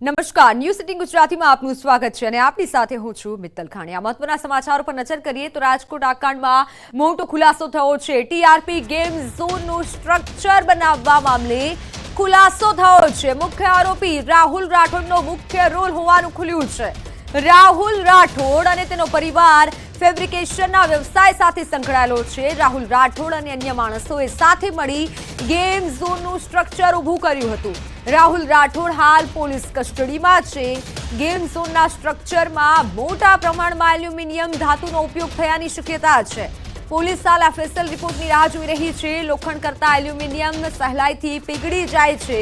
નમસ્કાર, ન્યૂઝ 18 ગુજરાતીમાં આપનું સ્વાગત છે અને આપની સાથે હું છું મિત્તલ ખાણીયા। મહત્વના સમાચારો પર નજર કરીએ તો રાજકોટ આકાંડમાં મોટો ખુલાસો થયો છે। ટીઆરપી ગેમ ઝોનનું સ્ટ્રક્ચર બનાવવા મામલે ખુલાસો થયો છે। મુખ્ય આરોપી રાહુલ રાઠોડનો મુખ્ય રોલ હોવાનું ખુલ્યું છે। રાહુલ રાઠોડ અને તેનો પરિવાર ફેબ્રિકેશનના વ્યવસાય સાથે સંકળાયેલો છે। રાહુલ રાઠોડ અને અન્ય માણસોએ સાથે મળી ગેમ ઝોનનું સ્ટ્રક્ચર ઊભું કર્યું હતું। રાહુલ રાઠોડ હાલ પોલીસ કસ્ટડીમાં છે। ગેમ ઝોનના સ્ટ્રક્ચરમાં મોટા પ્રમાણમાં એલ્યુમિનિયમ ધાતુનો ઉપયોગ થયાની શક્યતા છે। પોલીસ હાલ એફએસએલ રિપોર્ટની રાહ જોઈ રહી છે। લોખંડ કરતા એલ્યુમિનિયમ સહેલાઈથી પીગળી જાય છે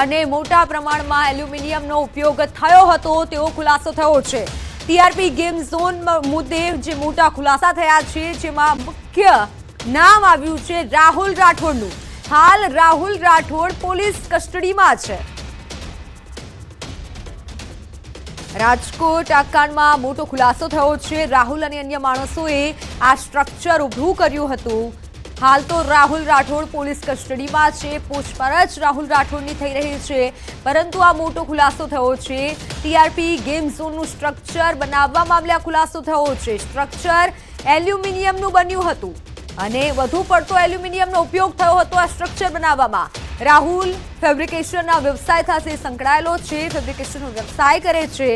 અને મોટા પ્રમાણમાં એલ્યુમિનિયમનો ઉપયોગ થયો હતો તેવો ખુલાસો થયો છે। ટીઆરપી ગેમ ઝોન મુદ્દે જે મોટા ખુલાસા થયા છે જેમાં મુખ્ય નામ આવ્યું છે રાહુલ રાઠોડનું। હાલ રાહુલ રાઠોડ પોલીસ કસ્ટડીમાં છે। રાજકોટ આકાંડમાં મોટો ખુલાસો થયો છે। રાહુલ અને અન્ય માણસોએ આ સ્ટ્રક્ચર ઊભું કર્યું હતું। હાલ તો રાહુલ રાઠોડ પોલીસ કસ્ટડીમાં છે। પૂછપરછ રાહુલ રાઠોડની થઈ રહી છે, પરંતુ આ મોટો ખુલાસો થયો છે। ટીઆરપી ગેમ ઝોનનું સ્ટ્રક્ચર બનાવવા મામલે આ ખુલાસો થયો છે। સ્ટ્રક્ચર એલ્યુમિનિયમનું બન્યું હતું અને વધુ પડતો એલ્યુમિનિયમનો ઉપયોગ થયો હતો આ સ્ટ્રક્ચર બનાવવામાં। રાહુલ ફેબ્રિકેશનના વ્યવસાય સાથે સંકળાયેલો છે, ફેબ્રિકેશનનો વ્યવસાય કરે છે।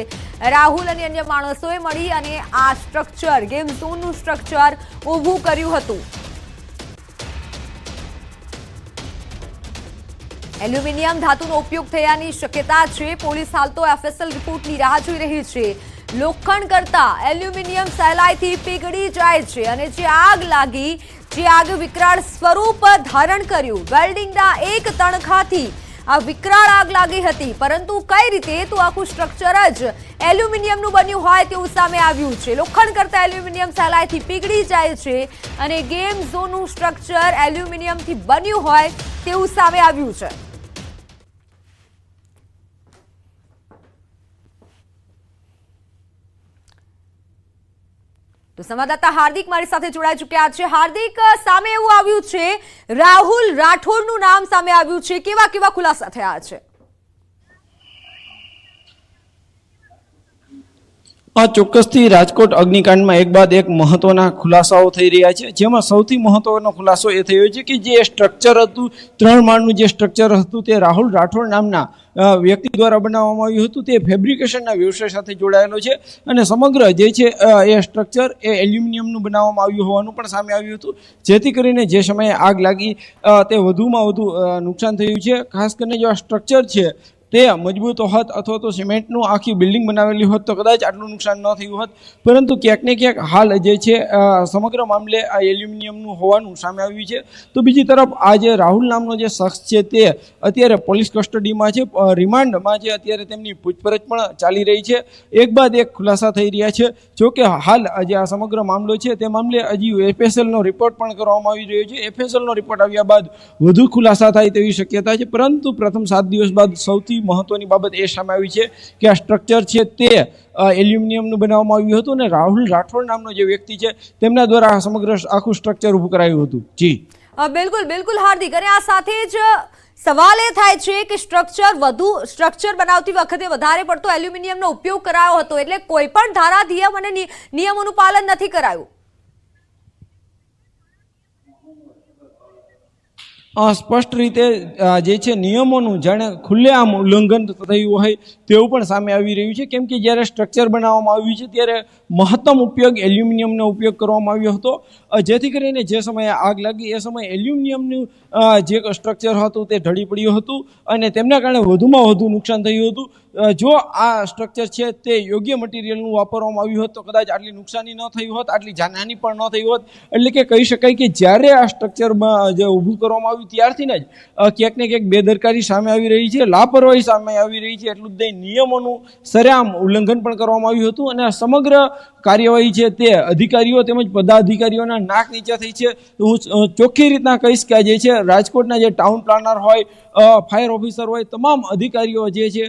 રાહુલ અને અન્ય માણસોએ મળી અને આ સ્ટ્રક્ચર ગેમ ઝોનનું સ્ટ્રક્ચર ઊભું કર્યું હતું। એલ્યુમિનિયમ ધાતુનો ઉપયોગ થયાની શક્યતા છે। પોલીસ હાલ તો એફએસએલ રિપોર્ટની રાહ જોઈ રહી છે। લોખંડ કરતા એલ્યુમિનિયમ સહેલાઈથી પીગળી જાય છે અને જે આગ લાગી, જે આગ વિકરાળ સ્વરૂપ ધારણ કર્યું। વેલ્ડિંગના એક તણખાથી આ વિકરાળ આગ લાગી હતી, પરંતુ કઈ રીતે તો આખું સ્ટ્રક્ચર જ એલ્યુમિનિયમનું બન્યું હોય તેવું સામે આવ્યું છે। લોખંડ કરતા એલ્યુમિનિયમ સહેલાઈથી પીગળી જાય છે અને ગેમ ઝોનનું સ્ટ્રક્ચર એલ્યુમિનિયમથી બન્યું હોય તેવું સામે આવ્યું છે। તો સંવાદદાતા હાર્દિક મારી સાથે જોડાઈ ચૂક્યા છે। હાર્દિક, સામે એવું આવ્યું છે રાહુલ રાઠોડનું નામ સામે આવ્યું છે, કેવા કેવા ખુલાસા થયા છે? ચોક્કસથી રાજકોટ અગ્નિકાંડમાં એક બાદ એક મહત્વના ખુલાસાઓ થઈ રહ્યા છે, જેમાં સૌથી મહત્વનો ખુલાસો એ થયો છે કે જે સ્ટ્રક્ચર હતું, 3 માળનું જે સ્ટ્રક્ચર હતું, તે રાહુલ રાઠોડ નામના વ્યક્તિ દ્વારા બનાવવામાં આવ્યું હતું। તે ફેબ્રિકેશનના વ્યવસાય સાથે જોડાયેલો છે અને સમગ્ર જે છે એ સ્ટ્રક્ચર એ એલ્યુમિનિયમનું બનાવવામાં આવ્યું હોવાનું પણ સામે આવ્યું હતું, જેથી કરીને જે સમયે આગ લાગી તે વધુમાં વધુ નુકસાન થયું છે। ખાસ કરીને જો આ સ્ટ્રક્ચર છે તે મજબૂત હોત અથવા તો સિમેન્ટનું આખી બિલ્ડિંગ બનાવેલી હોત તો કદાચ આટલું નુકસાન ન થયું હોત, પરંતુ ક્યાંક ને ક્યાંક હાલ જે છે સમગ્ર મામલે આ એલ્યુમિનિયમનું હોવાનું સામે આવ્યું છે। તો બીજી તરફ આ જે રાહુલ નામનો જે શખ્સ છે તે અત્યારે પોલીસ કસ્ટડીમાં છે, રિમાન્ડમાં છે, અત્યારે તેમની પૂછપરછ પણ ચાલી રહી છે। એક બાદ એક ખુલાસા થઈ રહ્યા છે। જોકે હાલ જે આ સમગ્ર મામલો છે તે મામલે હજી એફએસએલનો રિપોર્ટ પણ કરવામાં આવી રહ્યો છે। એફએસએલનો રિપોર્ટ આવ્યા બાદ વધુ ખુલાસા થાય તેવી શક્યતા છે, પરંતુ પ્રથમ 7 દિવસ બાદ સૌથી મહત્વની બાબત એ સામે આવી છે કે આ સ્ટ્રક્ચર છે તે એલ્યુમિનિયમનું બનાવવામાં આવ્યું હતું અને રાહુલ રાઠોડ નામનો જે વ્યક્તિ છે તેમના દ્વારા સમગ્ર આખું સ્ટ્રક્ચર ઊભું કરાયું હતું। જી બિલકુલ બિલકુલ હાર્દિક, અને આ સાથે જ સવાલ એ થાય છે કે સ્ટ્રક્ચર બનાવતી વખતે વધારે પડતો એલ્યુમિનિયમનો ઉપયોગ કરાયો હતો, એટલે કોઈ પણ ધારાધીયમ અને નિયમોનું પાલન નથી કરાયું। સ્પષ્ટ રીતે જે છે નિયમોનું જાણે ખુલ્લેઆમ ઉલ્લંઘન થયું હોય તેવું પણ સામે આવી રહ્યું છે, કેમ કે જ્યારે સ્ટ્રક્ચર બનાવવામાં આવ્યું છે ત્યારે મહત્તમ ઉપયોગ એલ્યુમિનિયમનો ઉપયોગ કરવામાં આવ્યો હતો, જેથી કરીને જે સમયે આગ લાગી એ સમયે એલ્યુમિનિયમનું જે સ્ટ્રક્ચર હતું તે ઢળી પડ્યું હતું અને તેમના કારણે વધુમાં વધુ નુકસાન થયું હતું। જો આ સ્ટ્રક્ચર છે તે યોગ્ય મટીરિયલનું વાપરવામાં આવ્યું હોત તો કદાચ આટલી નુકસાની ન થઈ હોત, આટલી જાનહાની પણ ન થઈ હોત। એટલે કે કહી શકાય કે જ્યારે આ સ્ટ્રક્ચરમાં જે ઊભું કરવામાં આવ્યું ત્યારથી જ ક્યાંક ને ક્યાંક બેદરકારી સામે આવી રહી છે, લાપરવાહી સામે આવી રહી છે। એટલું જ નહીં, નિયમોનું સરેઆમ ઉલ્લંઘન પણ કરવામાં આવ્યું હતું અને આ સમગ્ર કાર્યવાહી છે તે અધિકારીઓ તેમજ પદાધિકારીઓના નાક નીચે થઈ છે। હું ચોખ્ખી રીતના કહીશ કે જે છે રાજકોટના જે ટાઉન પ્લાનર હોય, ફાયર ઓફિસર હોય, તમામ અધિકારીઓ જે છે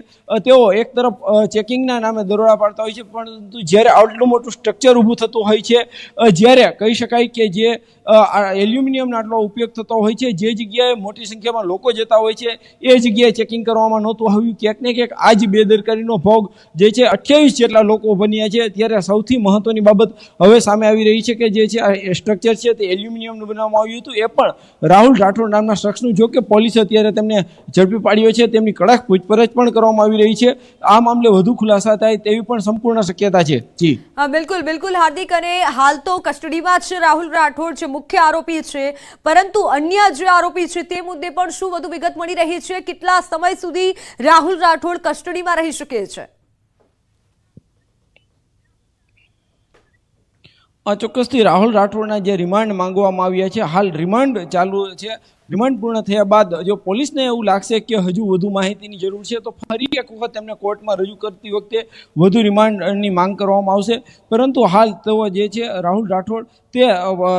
તેઓ એક તરફ ચેકિંગના નામે દરોડા પાડતા હોય છે, પરંતુ જ્યારે આટલું મોટું સ્ટ્રક્ચર ઊભું થતું હોય છે, જ્યારે કહી શકાય કે જે એલ્યુમિનિયમનો આટલો ઉપયોગ થતો હોય છે, જે જગ્યાએ મોટી સંખ્યામાં લોકો જતા હોય છે એ જગ્યાએ ચેકિંગ કરવામાં નહોતું આવ્યું. ક્યાંક ને ક્યાંક આ જ બેદરકારીનો ભોગ જે છે 28 જેટલા લોકો બન્યા છે. ત્યારે સૌથી મહત્વની બાબત હવે સામે આવી રહી છે કે જે છે આ સ્ટ્રક્ચર છે તે એલ્યુમિનિયમનું બનાવવામાં આવ્યું હતું, એ પણ રાહુલ રાઠોડ નામના શખ્સનું. જો કે પોલીસે અત્યારે તેમને ઝડપી પાડ્યો છે, તેમની કડક પૂછપરછ પણ કરવામાં આવી રહી છે. આ મામલે વધુ ખુલાસા થાય તેવી પણ સંપૂર્ણ શક્યતા છે. જી બિલકુલ બિલકુલ હાર્દિક, અને હાલ તો કસ્ટડીમાં છે રાહુલ રાઠોડ, જે મુખ્ય આરોપી છે, પરંતુ અન્ય જે આરોપી છે તે મુદ્દે પણ શું વધુ વિગત મળી રહી છે? કેટલા સમય સુધી રાહુલ રાઠોડ કસ્ટડીમાં રહી શકે છે? ચોક્કસથી રાહુલ રાઠોડના જે રિમાન્ડ માંગવામાં આવ્યા છે, હાલ રિમાન્ડ ચાલુ છે. રિમાન્ડ પૂર્ણ થયા બાદ જો પોલીસને એવું લાગશે કે હજુ વધુ માહિતીની જરૂર છે તો ફરી એક વખત તેમને કોર્ટમાં રજૂ કરતી વખતે વધુ રિમાન્ડની માંગ કરવામાં આવશે. પરંતુ હાલ તેઓ જે છે રાહુલ રાઠોડ તે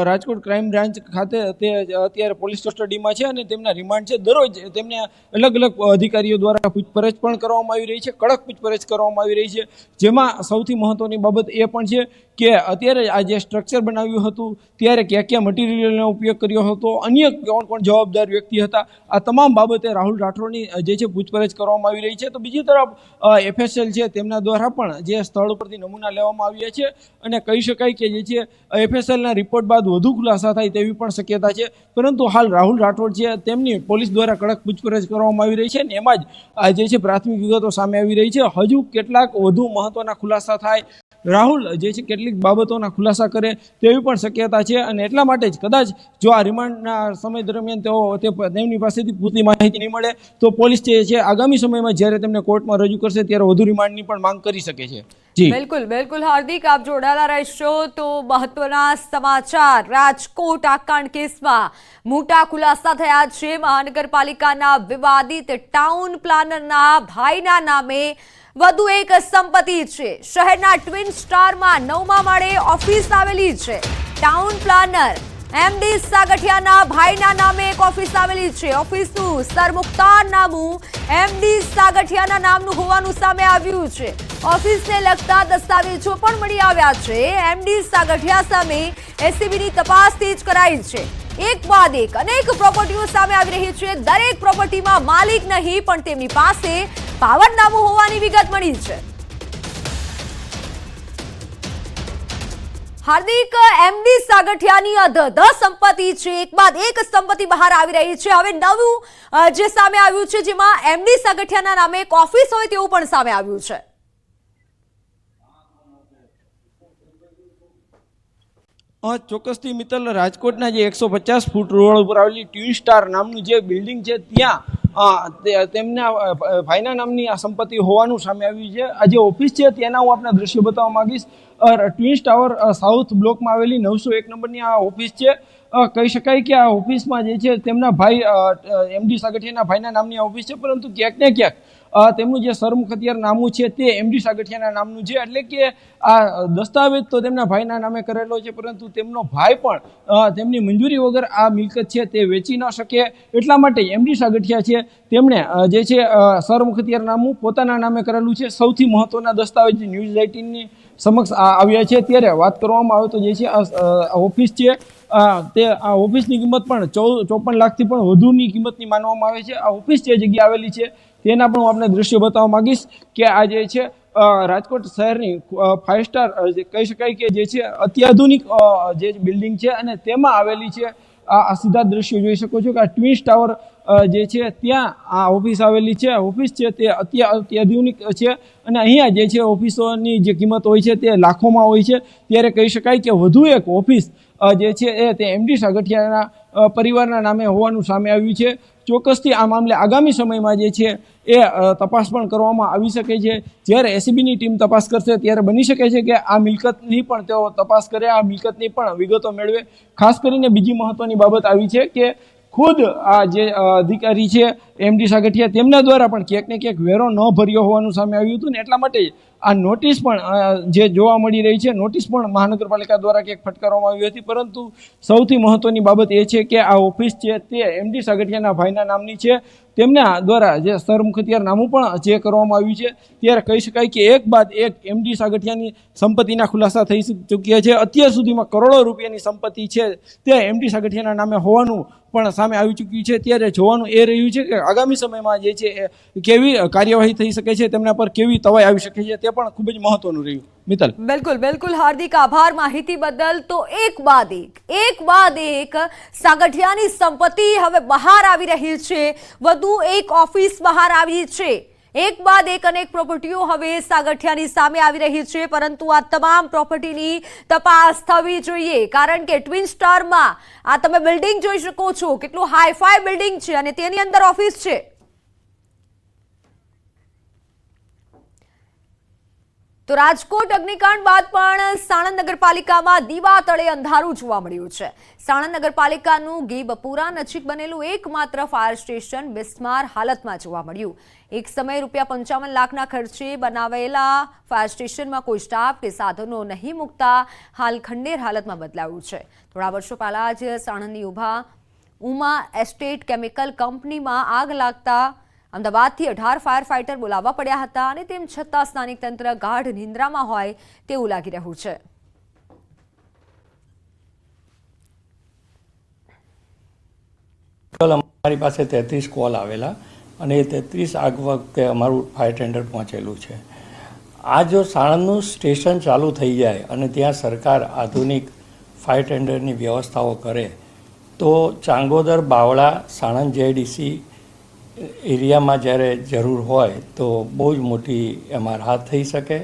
રાજકોટ ક્રાઇમ બ્રાન્ચ ખાતે તે અત્યારે પોલીસ કસ્ટડીમાં છે અને તેમના રિમાન્ડ છે. દરરોજ તેમને અલગ અલગ અધિકારીઓ દ્વારા પૂછપરછ પણ કરવામાં આવી રહી છે, કડક પૂછપરછ કરવામાં આવી રહી છે. જેમાં સૌથી મહત્વની બાબત એ પણ છે કે અત્યારે આ જે સ્ટ્રક્ચર બનાવ્યું હતું ત્યારે કયા કયા મટીરિયલનો ઉપયોગ કર્યો હતો, અન્ય કોણ જવાબદાર વ્યક્તિ હતા, આ તમામ બાબતે રાહુલ રાઠોડની જે છે પૂછપરછ કરવામાં આવી રહી છે. તો બીજી તરફ FSL છે તેમના દ્વારા પણ જે સ્થળ ઉપરથી નમૂના લેવામાં આવ્યા છે અને કહી શકાય કે જે છે FSLના રિપોર્ટ બાદ વધુ ખુલાસા થાય તેવી પણ શક્યતા છે. પરંતુ હાલ રાહુલ રાઠોડ છે તેમની પોલીસ દ્વારા કડક પૂછપરછ કરવામાં આવી રહી છે અને એમાં જ આ જે છે પ્રાથમિક વિગતો સામે આવી રહી છે. હજુ કેટલાક વધુ મહત્વના ખુલાસા થાય, રાહુલ જે છે કેટલીક બાબતોના ખુલાસા કરે તેવી પણ શક્યતા છે અને એટલા માટે જ કદાચ જો આ રિમાન્ડના સમય દરમિયાન તેમની પાસેથી પૂરતી માહિતી નહીં મળે તો પોલીસ જે છે આગામી સમયમાં જ્યારે તેમને કોર્ટમાં રજૂ કરશે ત્યારે વધુ રિમાન્ડની પણ માંગ કરી શકે છે. જી બિલકુલ બિલકુલ હાર્દિક, આપ જોડાયેલા રહેશો. તો મહત્વના સમાચાર, રાજકોટ આકાંડ કેસમાં મોટા ખુલાસા થયા છે. મહાનગરપાલિકાના વિવાદિત ટાઉન પ્લાનરના ભાઈના નામે વધુ એક સંપત્તિ છે. શહેરના ટ્વિન સ્ટારમાં 9મા માળે ઓફિસ આવેલી છે. ટાઉન પ્લાનર MD સાગઠિયાના ભાઈના નામે એક ઓફિસ આવેલી છે. ઓફિસનું સરમુખતાર નામું MD સાગઠિયાના નામનું હોવાનું સામે આવ્યું છે. ઓફિસને લગતા દસ્તાવેજો પણ મળી આવ્યા છે. MD સાગઠિયા સામે SCBની તપાસ તેજ કરાઈ છે. એક બાદ એક અનેક પ્રોપર્ટીઓ સામે આવી રહી છે. દરેક પ્રોપર્ટીમાં માલિક નહીં પણ તેમની પાસે પાવરનામું હોવાની વિગત મળી છે. હાર્દિક, MD સાગઠિયાની અધધ સંપત્તિ છે, એક બાદ એક સંપત્તિ બહાર આવી રહી છે. હવે નવું જે સામે આવ્યું છે જેમાં MD સાગઠિયાના નામે એક ઓફિસ હોય તેવું પણ સામે આવ્યું છે. ચોક્કસથી મિત્તલ, રાજકોટના જે 150 ફૂટ રોડ ઉપર આવેલી ટ્વિન સ્ટાર નામનું જે બિલ્ડિંગ છે ત્યાં તેમના ભાઈના નામની આ સંપત્તિ હોવાનું સામે આવ્યું છે. આ જે ઓફિસ છે તેના હું આપને દ્રશ્ય બતાવવા માંગીશ. ટ્વિન્સ ટાવર સાઉથ બ્લોકમાં આવેલી 901 નંબરની આ ઓફિસ છે. કહી શકાય કે આ ઓફિસમાં જે છે તેમના ભાઈ MD સાગઠિયાના ભાઈના નામની ઓફિસ છે, પરંતુ ક્યાંક ને ક્યાંક તેમનું જે સરમુખત્યાર નામું છે તે MD સાગઠિયાના નામનું છે. એટલે કે આ દસ્તાવેજ તો તેમના ભાઈના નામે કરેલો છે, પરંતુ તેમનો ભાઈ પણ તેમની મંજૂરી વગર આ મિલકત છે તે વેચી ન શકે. એટલા માટે MD સાગઠિયા છે તેમણે જે છે સરમુખત્યાર નામું પોતાના નામે કરેલું છે. સૌથી મહત્વના દસ્તાવેજ ન્યૂઝ 18ની સમક્ષ આવ્યા છે. ત્યારે વાત કરવામાં આવે તો જે છે આ ઓફિસ છે તે આ ઓફિસની કિંમત પણ 54 લાખથી પણ વધુની કિંમતની માનવામાં આવે છે. આ ઓફિસ જે જગ્યા આવેલી છે તેના પણ હું આપને દ્રશ્ય બતાવવા માંગીશ કે આ જે છે રાજકોટ શહેરની 5 સ્ટાર કહી શકાય કે જે છે અત્યાધુનિક જે બિલ્ડિંગ છે અને તેમાં આવેલી છે. આ સીધા દ્રશ્યો જોઈ શકો છો કે આ ટ્વિન્સ ટાવર જે છે ત્યાં આ ઓફિસ આવેલી છે. ઓફિસ છે તે અત્યાધુનિક છે અને અહીંયા જે છે ઓફિસોની જે કિંમત હોય છે તે લાખોમાં હોય છે. ત્યારે કહી શકાય કે વધુ એક ઓફિસ જે છે તે MD સાગઠિયાના પરિવારના નામે હોવાનું સામે આવ્યું છે. ચોક્કસથી આ મામલે આગામી સમયમાં જે છે એ તપાસ પણ કરવામાં આવી શકે છે. જ્યારે SCBની ટીમ તપાસ કરશે ત્યારે બની શકે છે કે આ મિલકતની પણ તેઓ તપાસ કરે, આ મિલકતની પણ વિગતો મેળવે. ખાસ કરીને બીજી મહત્વની બાબત આવી છે કે ખુદ આ જે અધિકારી છે MD સાગઠિયા તેમના દ્વારા પણ ક્યાંક ને ક્યાંક વેરો ન ભર્યો હોવાનું સામે આવ્યું હતું ને એટલા માટે આ નોટિસ પણ જે જોવા મળી રહી છે, નોટિસ પણ મહાનગરપાલિકા દ્વારા ક્યાંક ફટકારવામાં આવી હતી. પરંતુ સૌથી મહત્વની બાબત એ છે કે આ ઓફિસ છે તે MD સાગઠિયાના ભાઈના નામની છે. તેમના દ્વારા જે સરમુખત્યારનામું પણ જે કરવામાં આવ્યું છે, ત્યારે કહી શકાય કે એક બાદ એક એમડી સાગઠિયાની સંપત્તિના ખુલાસા થઈ ચૂક્યા છે. અત્યાર સુધીમાં કરોડો રૂપિયાની સંપત્તિ છે તે એમડી સાગઠિયાના નામે હોવાનું પણ સામે આવી ચૂક્યું છે. ત્યારે જોવાનું એ રહ્યું છે કે આગામી સમયમાં જે છે એ કેવી કાર્યવાહી થઈ શકે છે, તેમના પર કેવી તવાઈ આવી શકે છે, તે પણ ખૂબ જ મહત્વનું રહ્યું. મિત્તલ. બિલકુલ બિલકુલ હાર્દિક આભાર માહિતી બદલ. તો એક બાદ એક સાગઠિયાની સંપત્તિ હવે બહાર આવી રહી છે. વધુ એક ઓફિસ બહાર આવી છે. એક બાદ એક અનેક પ્રોપર્ટીઓ હવે સાગઠિયાની સામે આવી રહી છે. પરંતુ આ તમામ પ્રોપર્ટીની તપાસ થવી જોઈએ, કારણ કે ટ્વિન સ્ટારમાં આ તમે બિલ્ડિંગ જોઈ શકો છો, કેટલું હાઈફાઈ બિલ્ડિંગ છે અને તેની અંદર ઓફિસ છે. તો રાજકોટ અગ્નિકાંડ બાદ પણ સાણંદ નગરપાલિકામાં દીવા તળે અંધારું જોવા મળ્યું છે. સાણંદ નગરપાલિકાનું ગીબપુરા નજીક બનેલું એકમાત્ર ફાયર સ્ટેશન બિસ્માર હાલતમાં જોવા મળ્યું. એક સમયે ₹55 લાખના ખર્ચે બનાવેલા ફાયર સ્ટેશનમાં કોઈ સ્ટાફ કે સાધનો નહીં મૂકતા હાલ ખંડેર હાલતમાં બદલાયું છે. થોડા વર્ષો પહેલા જ સાણંદની ઉમા એસ્ટેટ કેમિકલ કંપનીમાં આગ લાગતા અમદાવાદથી 18 ફાયર ફાઇટર બોલાવવા પડ્યા હતા અને તેમ છતાં સ્થાનિક તંત્ર ગાઢ નિંદ્રામાં હોય તેવું લાગી રહ્યું છે. અમારી પાસે 33 કોલ આવેલા અને એ 33 આગ વખતે અમારું ફાયર ટેન્ડર પહોંચેલું છે. આ જો સાણંદનું સ્ટેશન ચાલુ થઈ જાય અને ત્યાં સરકાર આધુનિક ફાયર ટેન્ડરની વ્યવસ્થાઓ કરે તો ચાંગોદર, બાવળા, સાણંદ જેડીસી એરિયામાં જ્યારે જરૂર હોય તો બહુ જ મોટી એમાં રાહત થઈ શકે.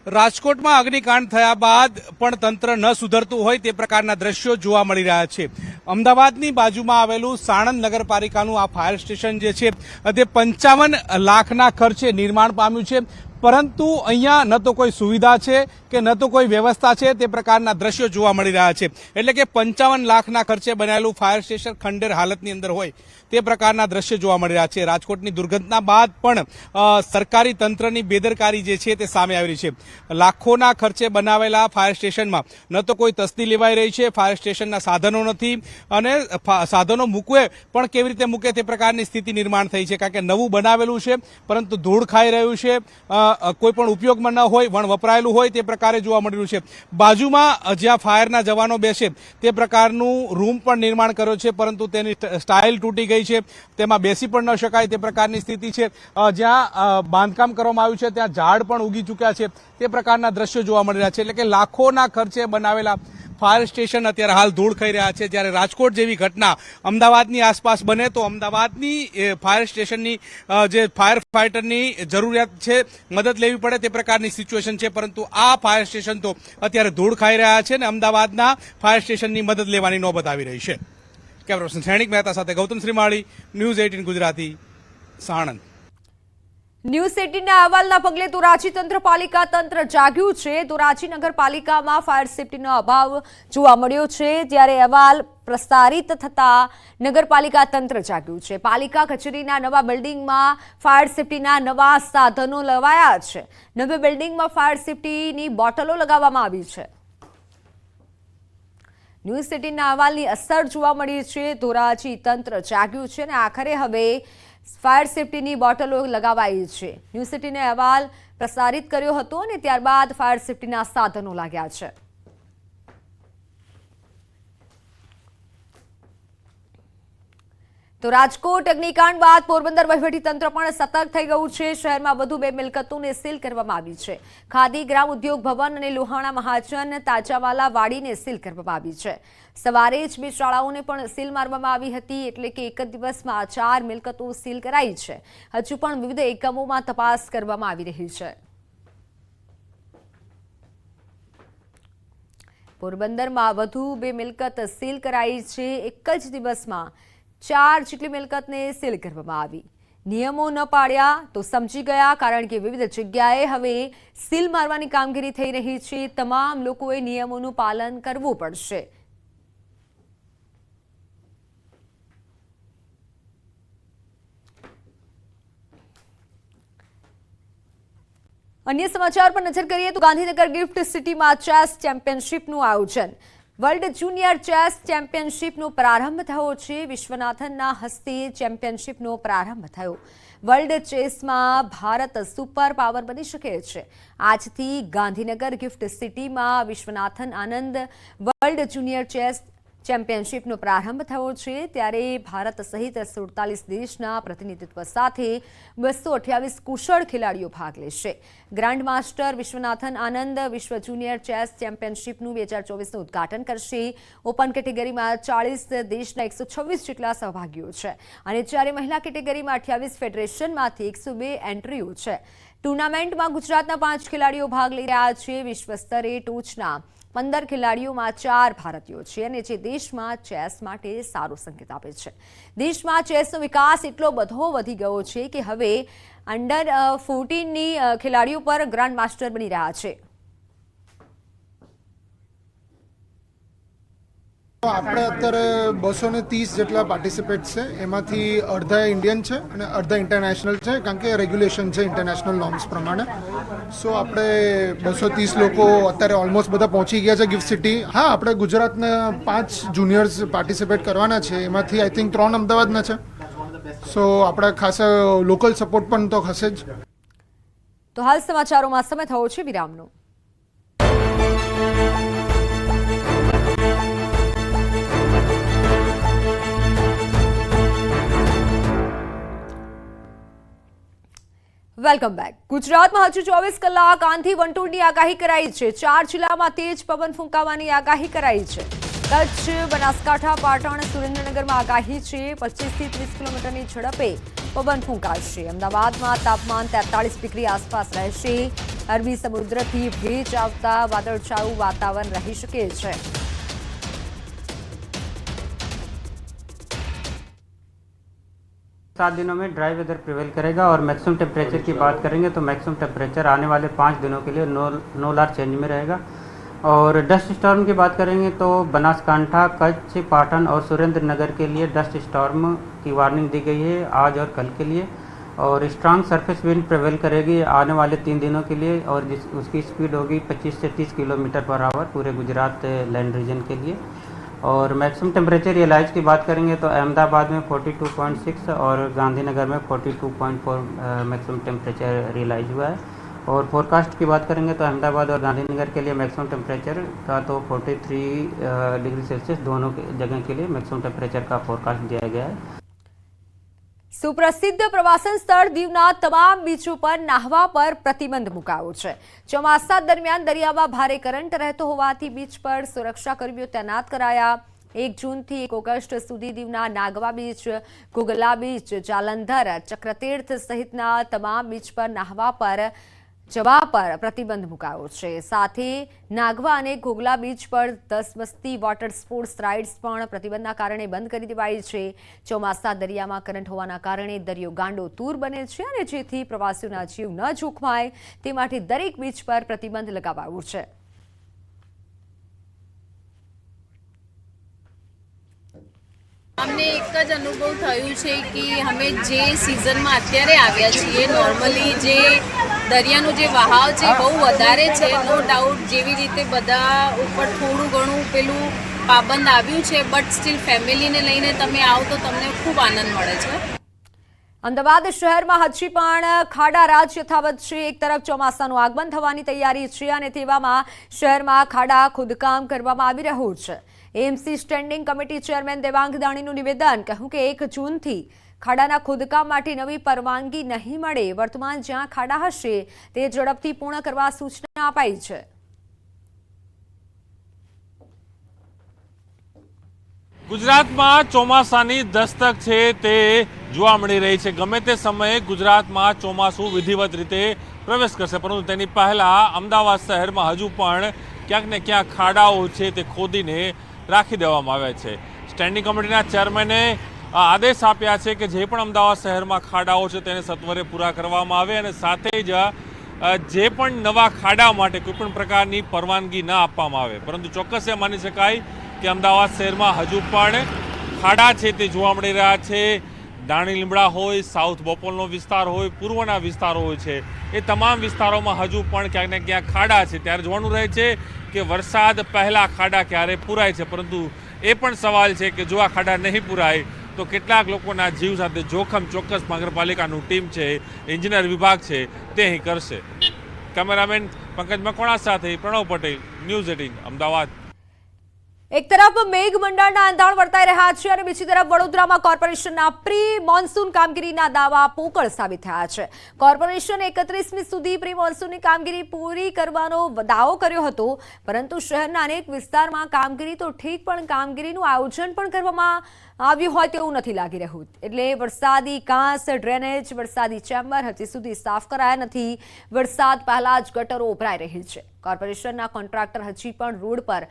રાજકોટમાં અગ્નિકાંડ થયા બાદ પણ તંત્ર ન સુધરતું હોય તે પ્રકારના દ્રશ્યો જોવા મળી રહ્યા છે. અમદાવાદની બાજુમાં આવેલું સાણંદ નગરપાલિકાનું આ ફાયર સ્ટેશન જે છે તે 55 લાખના ખર્ચે નિર્માણ પામ્યું છે. પરંતુ અહીંયા ન તો કોઈ સુવિધા છે કે ન તો કોઈ વ્યવસ્થા છે તે પ્રકારના દ્રશ્યો જોવા મળી રહ્યા છે. એટલે કે 55 લાખના ખર્ચે બનાવેલું ફાયર સ્ટેશન ખંડેર હાલતની અંદર હોય તે પ્રકારના દ્રશ્યો જોવા મળી રહ્યા છે. રાજકોટની દુર્ઘટના બાદ પણ સરકારી તંત્રની બેદરકારી જે છે તે સામે આવી રહી છે. લાખોના ખર્ચે બનાવેલા ફાયર સ્ટેશનમાં ન તો કોઈ તસ્દી લેવાઈ રહી છે, ફાયર સ્ટેશનના સાધનો નથી અને સાધનો મૂકવે પણ કેવી રીતે મૂકે તે પ્રકારની સ્થિતિ નિર્માણ થઈ છે. કારણ કે નવું બનાવેલું છે પરંતુ ધૂળ ખાઈ રહ્યું છે, કોઈ પણ ઉપયોગમાં ન હોય, વણ વપરાયેલું હોય તે પ્રકારે જોવા મળી રહ્યું છે. બાજુમાં જ્યાં ફાયરના જવાનો બેસે તે પ્રકારનું રૂમ પણ નિર્માણ કર્યો છે પરંતુ તેની સ્ટાઇલ તૂટી ગઈ છે, તેમાં બેસી પણ ન શકાય તે પ્રકારની સ્થિતિ છે. જ્યાં બાંધકામ કરવામાં આવ્યું છે ત્યાં ઝાડ પણ ઉગી ચૂક્યા છે તે પ્રકારના દ્રશ્યો જોવા મળી રહ્યા છે. એટલે કે લાખોના ખર્ચે બનાવેલા ફાયર સ્ટેશન અત્યારે હાલ ધૂળ ખાઈ રહ્યા છે. જ્યારે રાજકોટ જેવી ઘટના અમદાવાદની આસપાસ બને તો અમદાવાદની ફાયર સ્ટેશનની જે ફાયર ફાઇટરની જરૂરિયાત છે, મદદ લેવી પડે તે પ્રકારની સિચ્યુએશન છે. પરંતુ આ ફાયર સ્ટેશન તો અત્યારે ધૂળ ખાઈ રહ્યા છે અને અમદાવાદના ફાયર સ્ટેશનની મદદ લેવાની નોબત આવી રહી છે. કેમેરા પર્સન સૈનિક મહેતા સાથે ગૌતમ શ્રીમાળી, ન્યૂઝ 18 ગુજરાતી, સાણંદ. ન્યૂઝ 18ના અહેવાલના પગલે ધોરાજી પાલિકા તંત્ર જાગ્યું છે. ધોરાજી નગરપાલિકામાં ફાયર સેફટીનો અભાવ જોવા મળ્યો છે. જ્યારે અહેવાલ પ્રસારિત થતા નગરપાલિકા તંત્ર જાગ્યું છે. પાલિકા કચેરીના નવા બિલ્ડિંગમાં ફાયર સેફટીના નવા સાધનો લવાયા છે. નવી બિલ્ડિંગમાં ફાયર સેફટીની બોટલો લગાવવામાં આવી છે. ન્યૂઝ 18ના અહેવાલની અસર જોવા મળી છે. ધોરાજી તંત્ર જાગ્યું છે અને આખરે હવે ફાયર સેફટીની બોટલો લગાવાઈ છે. ન્યૂઝ 18ને અહેવાલ પ્રસારિત કર્યો હતો અને ત્યારબાદ ફાયર સેફટીના સાધનો લાગ્યા છે. તો રાજકોટ અગ્નિકાંડ બાદ પોરબંદર વહીવટીતંત્ર પણ સતર્ક થઈ ગયું છે. શહેરમાં વધુ 2 મિલકતોને સીલ કરવામાં આવી છે. ખાદી ગ્રામ ઉદ્યોગ ભવન અને લોહાણા મહાજન તાજાવાલા વાડીને સીલ કરવામાં આવી છે. સવારે જ 2 શાળાઓને પણ સીલ મારવામાં આવી હતી. એટલે કે એક જ દિવસમાં 4 મિલકતો સીલ કરાઈ છે. હજુ પણ વિવિધ એકમોમાં તપાસ કરવામાં આવી રહી છે. પોરબંદરમાં વધુ 2 મિલકત સીલ કરાઈ છે. એક જ દિવસમાં 4 જેટલી મિલકતને સીલ કરવામાં આવી. નિયમો ન પાડ્યા તો સમજી ગયા, કારણ કે વિવિધ જગ્યાએ હવે સીલ મારવાની કામગીરી થઈ રહી છે. તમામ લોકોએ નિયમોનું પાલન કરવું પડશે. અન્ય સમાચાર પર નજર કરીએ તો ગાંધીનગર ગિફ્ટ સિટીમાં ચેસ ચેમ્પિયનશિપનું આયોજન. વર્લ્ડ જુનિયર ચેસ ચેમ્પિયનશિપનો પ્રારંભ થયો છે. વિશ્વનાથનના હસ્તે ચેમ્પિયનશિપનો પ્રારંભ થયો. વર્લ્ડ ચેસમાં ભારત સુપર પાવર બની શકે છે. આજથી ગાંધીનગર ગિફ્ટ સિટીમાં Viswanathan Anand world junior chess ચેમ્પિયનશિપનો પ્રારંભ થયો છે. ત્યારે ભારત સહિત 47 દેશના પ્રતિનિધિત્વ સાથે 228 કુશળ ખેલાડીઓ ભાગ લેશે. ગ્રાન્ડ માસ્ટર વિશ્વનાથન આનંદ વિશ્વ જુનિયર ચેસ ચેમ્પિયનશિપનું 2024નું ઉદ્ઘાટન કરશે. ઓપન કેટેગરીમાં 40 દેશના 126 જેટલા સહભાગીઓ છે અને જ્યારે મહિલા કેટેગરીમાં 28 ફેડરેશનમાંથી 102 એન્ટ્રીઓ છે. ટુર્નામેન્ટમાં ગુજરાતના 5 ખેલાડીઓ ભાગ લઈ રહ્યા છે. વિશ્વ સ્તરે ટોચના 15 ખેલાડીઓમાં 4 ભારતીયો છે અને જે દેશમાં ચેસ માટે સારો સંકેત આપે છે. દેશમાં ચેસનો વિકાસ એટલો બધો વધી ગયો છે કે હવે અંડર 14ની ખેલાડીઓ પર ગ્રાન્ડ માસ્ટર બની રહ્યા છે. આપણે અત્યારે 230 જેટલા પાર્ટિસિપેટ છે. એમાંથી અડધા ઇન્ડિયન છે અને અડધા ઇન્ટરનેશનલ છે, કારણ કે રેગ્યુલેશન છે ઇન્ટરનેશનલ નોર્મ્સ પ્રમાણે. સો આપણે 230 લોકો અત્યારે ઓલમોસ્ટ બધા પહોંચી ગયા છે ગિફ્ટ સિટી. હા, આપણે ગુજરાતના 5 જુનિયર્સ પાર્ટિસિપેટ કરવાના છે. એમાંથી આઈ થિંક 3 અમદાવાદના છે. સો આપણે ખાસા લોકલ સપોર્ટ પણ તો હશે જ. તો હાલ સમાચારોમાં સમય થયો છે વિરામનો. Welcome back. ગુજરાતમાં હજુ 24 કલાક આંધી વંટોળની આગાહી કરાઈ છે. 4 જિલ્લામાં તેજ પવન ફૂંકાવાની આગાહી કરાઈ છે. કચ્છ, બનાસકાંઠા, પાટણ, સુરેન્દ્રનગરમાં આગાહી છે. 25થી 30 કિલોમીટરની ઝડપે પવન ફૂંકાશે. અમદાવાદમાં તાપમાન 43 ડિગ્રી આસપાસ રહેશે. અરબી સમુદ્રથી ભેજ આવતા વાદળછાયું વાતાવરણ રહી શકે છે. सात दिनों में ड्राई वेदर प्रिवेल करेगा और मैक्सिमम टेम्परेचर की बात करेंगे तो मैक्सिमम टेम्परेचर आने वाले 5 दिनों के लिए नो लार चेंज में रहेगा. और डस्ट स्टॉर्म की बात करेंगे तो बनासकांठा, कच्छ, पाटन और सुरेंद्रनगर के लिए डस्ट स्टॉर्म की वार्निंग दी गई है आज और कल के लिए. और स्ट्रांग सरफेस विंड प्रिवेल करेगी आने वाले 3 दिनों के लिए और उसकी स्पीड होगी 25 से 30 किलोमीटर पर आवर पूरे गुजरात लैंड रीजन के लिए. और मैक्सिमम टेम्परेचर रियलाइज की बात करेंगे तो अहमदाबाद में 42.6 और गांधीनगर में 42.4 मैक्सिमम टेम्परेचर रियलाइज हुआ है. और फोरकास्ट की बात करेंगे तो अहमदाबाद और गांधीनगर के लिए मैक्सिमम टेम्परेचर का तो 43 डिग्री सेल्सियस दोनों जगह के लिए मैक्सिमम टेम्परेचर का फोरकास्ट दिया गया है. સુપ્રસિદ્ધ પ્રવાસન સ્થળ દીવના તમામ બીચો પર નાહવા પર પ્રતિબંધ મુકાયો છે. ચોમાસા દરમિયાન દરિયામાં ભારે કરંટ રહેતો હોવાથી બીચ પર સુરક્ષા કર્મીઓ તૈનાત કરાયા. 1 જૂનથી 1 ઓગસ્ટ સુધી દીવના નાગવા બીચ, ઘોઘલા બીચ, જાલંધર, ચક્રતીર્થ સહિતના તમામ બીચ પર નાહવા પર જવા પર પ્રતિબંધ મુકાયો છે. સાથે નાગવા અને ઘોઘલા બીચ પર 10 મસ્તી વોટર સ્પોર્ટ્સ રાઇડ્સ પણ પ્રતિબંધના કારણે બંધ કરી દેવાઈ છે. ચોમાસા દરિયામાં કરંટ હોવાના કારણે દરિયો ગાંડો તૂર બને છે અને જેથી પ્રવાસીઓના જીવ ન જોખમાય તે માટે દરેક બીચ પર પ્રતિબંધ લગાવાયો છે. અમને એક જ અનુભવ થયું છે કે અમે જે સિઝનમાં અત્યારે આવ્યા છીએ નોર્મલી જે દરિયાનો જે વહાવ છે બહુ વધારે છે. નો ડાઉટ જેવી રીતે બધા ઉપર થોડું ઘણું પેલું પાબંદ આવ્યું છે બટ સ્ટીલ ફેમિલીને લઈને તમે આવો તો તમને ખૂબ આનંદ મળે છે. અમદાવાદ શહેરમાં હજી પણ ખાડા રાજ યથાવત છે. એક તરફ ચોમાસાનું આગમન થવાની તૈયારી છે અને તેવામાં શહેરમાં ખાડા ખોદકામ કરવામાં આવી રહ્યું છે. AMC standing committee chairman Devang દાણીનું નિવેદન કહ્યું કે 1 જૂનથી ખાડાના ખોદકામ માટે નવી પરવાનગી નહીં મળે. વર્તમાન જ્યાં ખાડા હશે તે ઝડપથી પૂર્ણ કરવા સૂચના અપાઈ છે. ગુજરાતમાં ચોમાસાની દસ્તક છે તે જોવા મળી રહી છે. ગમે તે સમયે ગુજરાતમાં ચોમાસું વિધિવત રીતે પ્રવેશ કરશે, પરંતુ તેની પહેલા અમદાવાદ શહેરમાં હજુ પણ ક્યાંક ને ક્યાંક ખાડાઓ છે તે ખોદીને રાખી દેવામાં આવ્યા છે. સ્ટેન્ડિંગ કમિટીના ચેરમેને આદેશ આપ્યા છે કે જે પણ અમદાવાદ શહેરમાં ખાડાઓ છે તેને સત્વરે પૂરા કરવામાં આવે અને સાથે જ જે પણ નવા ખાડા માટે કોઈ પણ પ્રકારની પરવાનગી ન આપવામાં આવે. પરંતુ ચોક્કસ એ માની શકાય કે અમદાવાદ શહેરમાં હજુ પણ ખાડા છે તે જોવા મળી રહ્યા છે. દાણી લીમડા હોય, સાઉથ બોપલનો વિસ્તાર હોય, પૂર્વના વિસ્તારો હોય છે, એ તમામ વિસ્તારોમાં હજુ પણ ક્યાંક ને ક્યાંક ખાડા છે. ત્યારે જોવાનું રહે છે કે વરસાદ પહેલાં ખાડા ક્યારે પૂરાય છે, પરંતુ એ પણ સવાલ છે કે જો આ ખાડા નહીં પૂરાય તો કેટલાક લોકોના જીવ સાથે જોખમ ચોક્કસ નગરપાલિકાનું ટીમ છે, એન્જિનિયર વિભાગ છે, તે અહીં કરશે. કેમેરામેન પંકજ મકવાણા સાથે પ્રણવ પટેલ, ન્યૂઝ 18 અમદાવાદ. એક તરફ મેઘમંડળના અંધાણ વર્તાઈ રહ્યા છે અને બીજી તરફ વડોદરામાં કોર્પોરેશનના પ્રી મોન્સૂન કામગીરીના દાવા પોકળ સાબિત થયા છે. કોર્પોરેશન 31મી સુધી પ્રી મોન્સૂનની કામગીરી પૂરી કરવાનો દાવો કર્યો હતો, પરંતુ શહેરના અનેક વિસ્તારમાં કામગીરી તો ઠીક, પણ કામગીરીનું આયોજન પણ કરવામાં આવ્યું હોય તેવું નથી લાગી રહ્યું. એટલે વરસાદી કાંસ, ડ્રેનેજ, વરસાદી ચેમ્બર હજી સુધી સાફ કરાયા નથી. વરસાદ પહેલા જ ગટરો ઉભરાઈ રહી છે. કોર્પોરેશનના કોન્ટ્રાક્ટર હજી પણ રોડ પર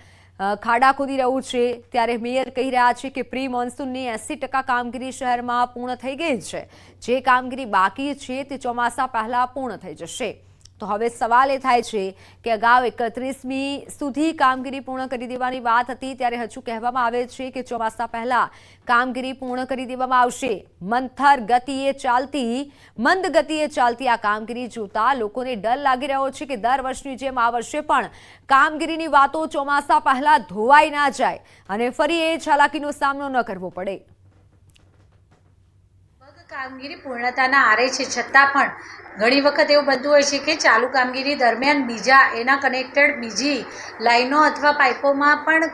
ખાડા ખોદી રહ્યું છે. ત્યારે મેયર કહી રહ્યા છે કે પ્રી મોન્સૂનની 80% કામગીરી શહેરમાં પૂર્ણ થઈ ગઈ છે. જે કામગીરી બાકી છે તે ચોમાસા પહેલા પૂર્ણ થઈ જશે. તો હવે સવાલ એ થાય છે કે અગાઉ 31મી સુધી કામગીરી પૂર્ણ કરી દેવાની વાત હતી, ત્યારે હજુ કહેવામાં આવે છે કે ચોમાસા પહેલા કામગીરી પૂર્ણ કરી દેવામાં આવશે. મંદ ગતિએ ચાલતી આ કામગીરી જોતા લોકોને ડર લાગી રહ્યો છે કે દર વર્ષની જેમ આ વર્ષે પણ કામગીરીની વાતો ચોમાસા પહેલા ધોવાઈ ના જાય અને ફરી એ જ હાલાકીનો સામનો ન કરવો પડે. કામગીરી પૂર્ણતાના આરે છે, છતાં પણ ઘણી વખત એવું બનતું હોય છે કે ચાલુ કામગીરી દરમિયાન બીજા એના કનેક્ટેડ બીજી લાઈનો અથવા પાઇપોમાં પણ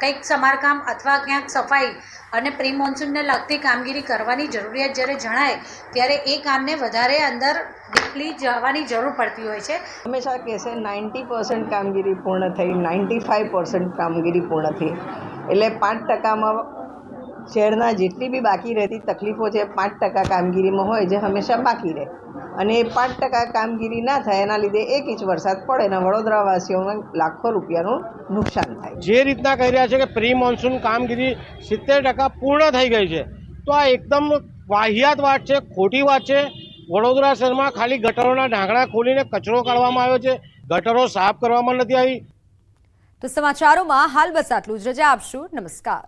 કંઈક સમારકામ અથવા ક્યાંક સફાઈ અને પ્રી મોન્સૂનને લગતી કામગીરી કરવાની જરૂરિયાત જ્યારે જણાય ત્યારે એ કામને વધારે અંદર ડીપલી જવાની જરૂર પડતી હોય છે. હંમેશા કહેશે 90% કામગીરી પૂર્ણ થઈ, 95% કામગીરી પૂર્ણ થઈ, એટલે 5%માં શહેરના જેટલી બી બાકી રહેતી તકલીફો છે 5% કામગીરીમાં હોય જે હંમેશા બાકી રહે, અને એ 5% કામગીરી ના થાય એના લીધે 1 ઇંચ વરસાદ પડે ને વડોદરાવાસીઓને લાખો રૂપિયાનું નુકસાન થાય. જે રીતના કહી રહ્યા છે કે પ્રી મોન્સૂન કામગીરી 70% પૂર્ણ થઈ ગઈ છે, તો આ એકદમ વાહિયાત વાત છે, ખોટી વાત છે. વડોદરા શહેરમાં ખાલી ગટરોના ઢાંકણા ખોલીને કચરો કાઢવામાં આવ્યો છે, ગટરો સાફ કરવામાં નથી આવી. તો સમાચારોમાં હાલ બસ આટલું જ. રજા આપશું. નમસ્કાર.